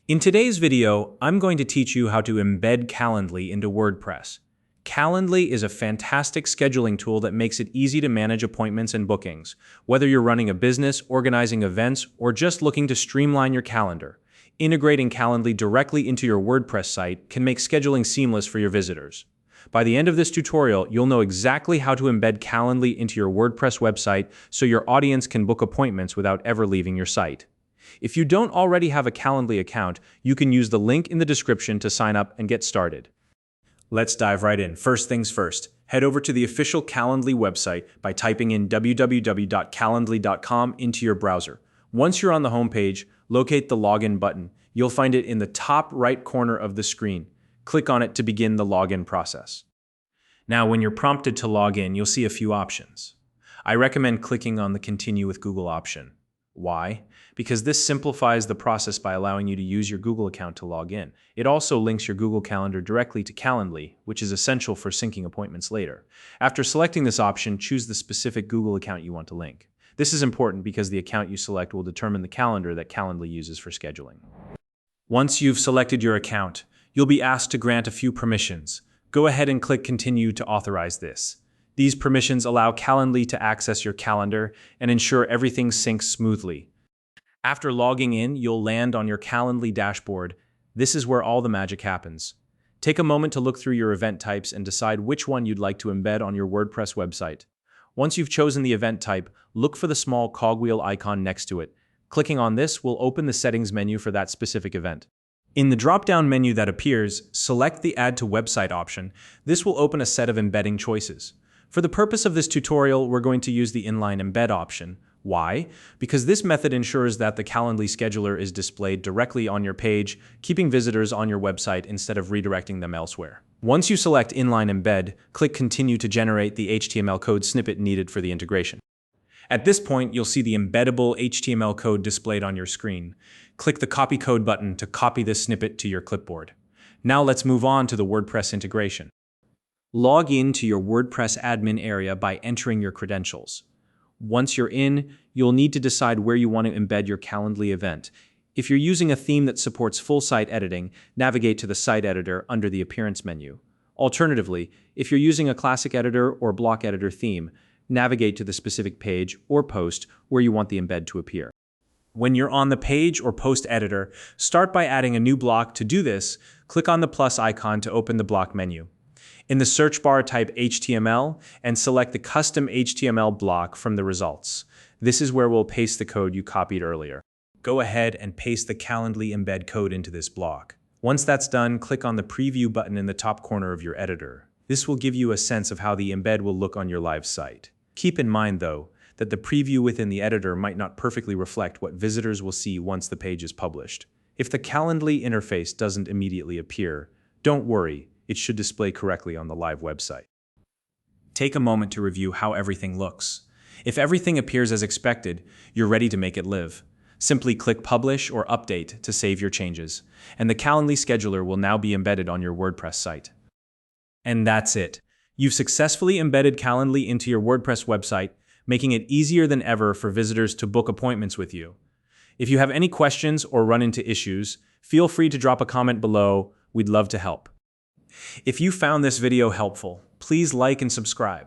In today's video, I'm going to teach you how to embed Calendly into WordPress. Calendly is a fantastic scheduling tool that makes it easy to manage appointments and bookings, whether you're running a business, organizing events, or just looking to streamline your calendar. Integrating Calendly directly into your WordPress site can make scheduling seamless for your visitors. By the end of this tutorial, you'll know exactly how to embed Calendly into your WordPress website so your audience can book appointments without ever leaving your site. If you don't already have a Calendly account, you can use the link in the description to sign up and get started. Let's dive right in. First things first, head over to the official Calendly website by typing in www.calendly.com into your browser. Once you're on the homepage, locate the login button. You'll find it in the top right corner of the screen. Click on it to begin the login process. Now, when you're prompted to log in, you'll see a few options. I recommend clicking on the Continue with Google option. Why? Because this simplifies the process by allowing you to use your Google account to log in. It also links your Google Calendar directly to Calendly, which is essential for syncing appointments later. After selecting this option, choose the specific Google account you want to link. This is important because the account you select will determine the calendar that Calendly uses for scheduling. Once you've selected your account, you'll be asked to grant a few permissions. Go ahead and click Continue to authorize this. These permissions allow Calendly to access your calendar and ensure everything syncs smoothly. After logging in, you'll land on your Calendly dashboard. This is where all the magic happens. Take a moment to look through your event types and decide which one you'd like to embed on your WordPress website. Once you've chosen the event type, look for the small cogwheel icon next to it. Clicking on this will open the settings menu for that specific event. In the drop-down menu that appears, select the Add to Website option. This will open a set of embedding choices. For the purpose of this tutorial, we're going to use the inline embed option. Why? Because this method ensures that the Calendly scheduler is displayed directly on your page, keeping visitors on your website instead of redirecting them elsewhere. Once you select Inline Embed, click Continue to generate the HTML code snippet needed for the integration. At this point, you'll see the embeddable HTML code displayed on your screen. Click the Copy Code button to copy this snippet to your clipboard. Now let's move on to the WordPress integration. Log in to your WordPress admin area by entering your credentials. Once you're in, you'll need to decide where you want to embed your Calendly event. If you're using a theme that supports full site editing, navigate to the Site Editor under the Appearance menu. Alternatively, if you're using a classic editor or block editor theme, navigate to the specific page or post where you want the embed to appear. When you're on the page or post editor, start by adding a new block. To do this, click on the plus icon to open the block menu. In the search bar, type HTML and select the custom HTML block from the results. This is where we'll paste the code you copied earlier. Go ahead and paste the Calendly embed code into this block. Once that's done, click on the preview button in the top corner of your editor. This will give you a sense of how the embed will look on your live site. Keep in mind, though, that the preview within the editor might not perfectly reflect what visitors will see once the page is published. If the Calendly interface doesn't immediately appear, don't worry. It should display correctly on the live website. Take a moment to review how everything looks. If everything appears as expected, you're ready to make it live. Simply click Publish or Update to save your changes, and the Calendly scheduler will now be embedded on your WordPress site. And that's it. You've successfully embedded Calendly into your WordPress website, making it easier than ever for visitors to book appointments with you. If you have any questions or run into issues, feel free to drop a comment below. We'd love to help. If you found this video helpful, please like and subscribe.